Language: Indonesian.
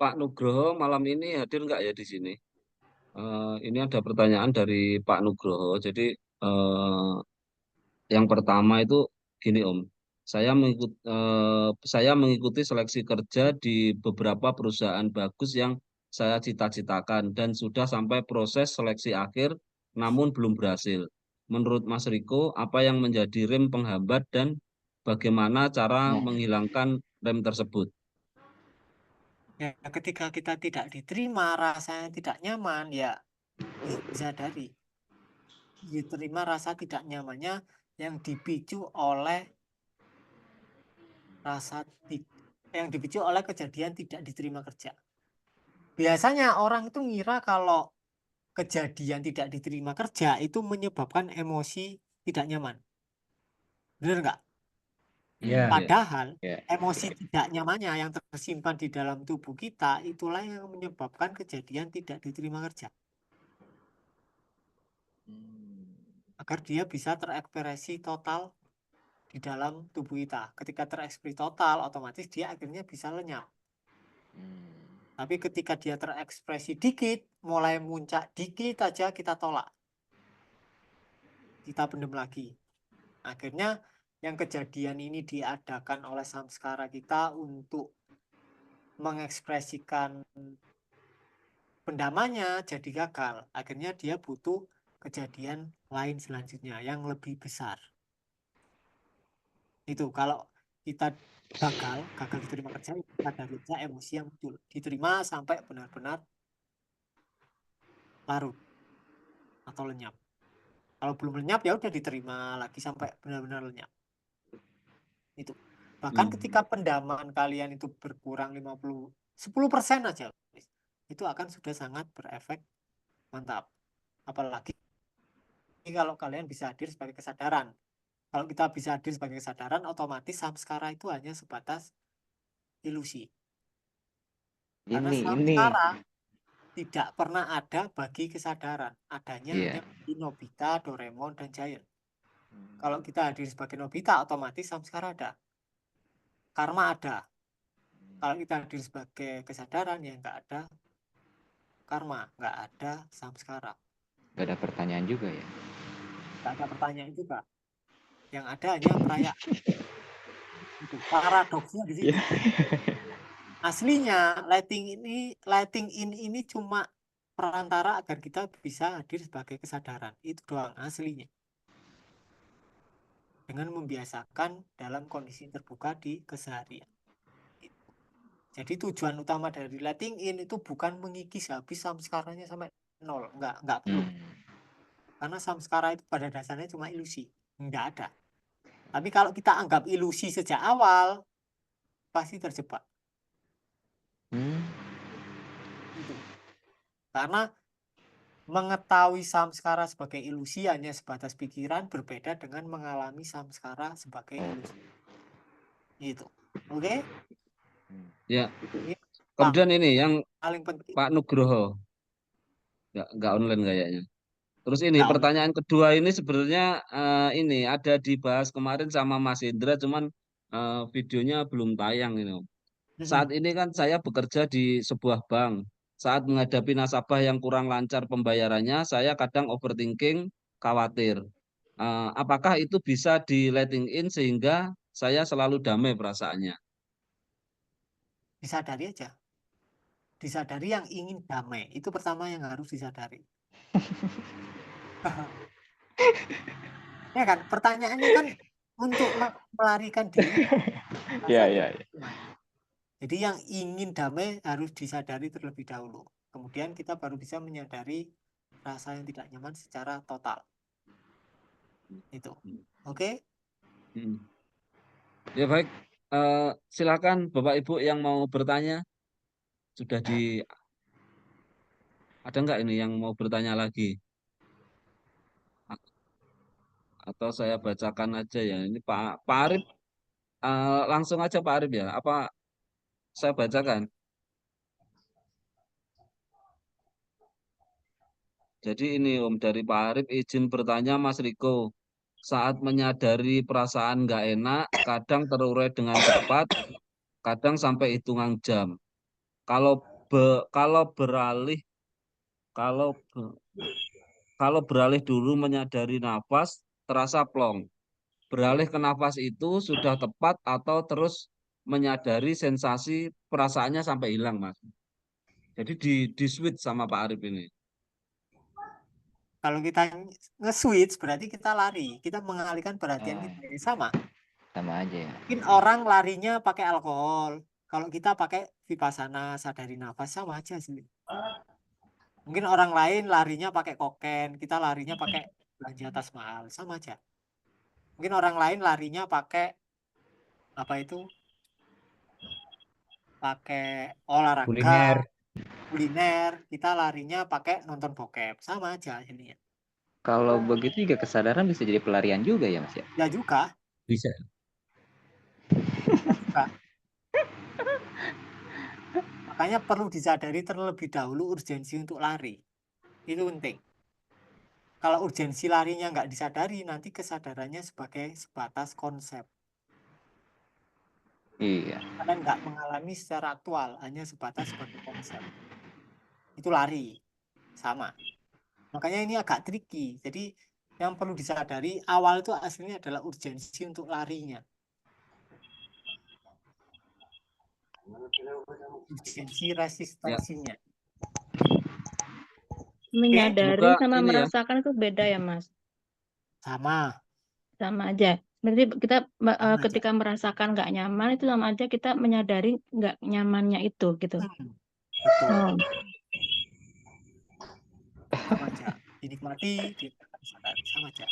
Pak Nugroho malam ini hadir nggak ya di sini? Ini ada pertanyaan dari Pak Nugroho. Jadi eh, yang pertama itu gini Om, saya mengikuti seleksi kerja di beberapa perusahaan bagus yang saya cita-citakan dan sudah sampai proses seleksi akhir, namun belum berhasil. Menurut Mas Riko, apa yang menjadi rem penghambat dan bagaimana cara Ya, menghilangkan rem tersebut? Ya, ketika kita tidak diterima, rasanya tidak nyaman, ya disadari. Diterima rasa tidak nyamannya yang dipicu oleh rasa yang dipicu oleh kejadian tidak diterima kerja. Biasanya orang itu ngira kalau kejadian tidak diterima kerja itu menyebabkan emosi tidak nyaman. Benar nggak? ya, Ya, Padahal ya. emosi tidak nyamannya yang tersimpan di dalam tubuh kita itulah yang menyebabkan kejadian tidak diterima kerja. Agar dia bisa terekspresi total di dalam tubuh kita. Ketika terekspresi total, otomatis dia akhirnya bisa lenyap. Tapi ketika dia terekspresi dikit, mulai muncak dikit aja kita tolak. Kita pendem lagi. Akhirnya yang kejadian ini diadakan oleh samskara kita untuk mengekspresikan pendamannya jadi gagal. Akhirnya dia butuh kejadian lain selanjutnya yang lebih besar. Itu kalau kita gagal diterima kerja, kita dari emosi yang muncul. Diterima sampai benar-benar larut atau lenyap. Kalau belum lenyap ya udah diterima lagi sampai benar-benar lenyap. Itu. Bahkan ketika pendaman kalian itu berkurang 10% aja, itu akan sudah sangat berefek mantap. Apalagi kalau kalian bisa hadir sebagai kesadaran. Kalau kita bisa hadir sebagai kesadaran, otomatis samskara itu hanya sebatas ilusi. Karena Ini, samskara tidak pernah ada bagi kesadaran. Adanya iya. hanya bagi Nobita, Doraemon, dan Giant. Kalau kita hadir sebagai Nobita, otomatis samskara ada. Karma ada. Kalau kita hadir sebagai kesadaran, ya nggak ada karma, nggak ada samskara. Gak ada pertanyaan juga ya. Nggak ada pertanyaan juga. Yang ada hanya perayaan. Itu paradoksnya di situ. Iya. Aslinya letting in ini cuma perantara agar kita bisa hadir sebagai kesadaran. Itu doang aslinya. Dengan membiasakan dalam kondisi terbuka di keseharian. Jadi tujuan utama dari letting in itu bukan mengikis habis samskaranya sampai nol. Nggak perlu. Karena samskara itu pada dasarnya cuma ilusi. Nggak ada. Tapi kalau kita anggap ilusi sejak awal, pasti terjebak. Itu. Karena mengetahui samskara sebagai ilusi hanya sebatas pikiran berbeda dengan mengalami samskara sebagai ilusi. Itu. Oke? ya. Ini Kemudian ini yang paling penting. Pak Nugroho, nggak online kayaknya. Terus ini Nggak online. pertanyaan kedua ini sebenarnya ini ada dibahas kemarin sama Mas Indra, cuman videonya belum tayang ini Om. Saat ini kan saya bekerja di sebuah bank. Saat menghadapi nasabah yang kurang lancar pembayarannya, saya kadang overthinking, khawatir. Apakah itu bisa di letting in sehingga saya selalu damai perasaannya? Disadari aja. Disadari yang ingin damai. Itu pertama yang harus disadari. Ya kan? Pertanyaannya kan untuk melarikan diri. Iya, Rasa iya, tidak iya. nyaman. Jadi yang ingin damai harus disadari terlebih dahulu. Kemudian kita baru bisa menyadari rasa yang tidak nyaman secara total. Itu. Oke? Hmm. Ya baik, silakan Bapak Ibu yang mau bertanya. Sudah ada nggak ini yang mau bertanya lagi? Atau saya bacakan aja ya. Ini Pak Arif, langsung aja Pak Arif ya. Apa saya bacakan? Jadi ini Om dari Pak Arif izin bertanya Mas Riko. Saat menyadari perasaan nggak enak, kadang terurai dengan cepat, kadang sampai hitungan jam. Kalau kalau beralih kalau kalau beralih dulu menyadari nafas terasa plong. Beralih ke nafas itu sudah tepat atau terus menyadari sensasi perasaannya sampai hilang, Mas. Jadi di switch sama Pak Arif ini. Kalau kita nge-switch berarti kita lari, kita mengalihkan perhatian kita. Sama aja ya. Mungkin orang larinya pakai alkohol, kalau kita pakai vipassana, sadari nafas, sama aja sih. Mungkin orang lain larinya pakai koken, kita larinya pakai belanja tas mahal, sama aja. Mungkin orang lain larinya pakai apa itu? Pakai olahraga, kuliner, kita larinya pakai nonton bokep, sama aja ini. Kalau begitu juga kesadaran bisa jadi pelarian juga ya, Mas ya? Ya juga. Bisa. Juga. Makanya perlu disadari terlebih dahulu urgensi untuk lari. Itu penting. Kalau urgensi larinya nggak disadari, nanti kesadarannya sebagai sebatas konsep. Iya. Kalian nggak mengalami secara aktual, hanya sebatas sebagai konsep. Itu lari. Sama. Makanya ini agak tricky. Jadi yang perlu disadari awal itu aslinya adalah urgensi untuk larinya. Urgensi resistensinya. Menyadari Semoga sama ini ya. merasakan itu beda ya, Mas? Sama aja. Berarti kita aja. ketika merasakan nggak nyaman itu sama aja kita menyadari nggak nyamannya itu gitu. Betul. Oh. Sama aja. Dinikmati, disadari, sama aja.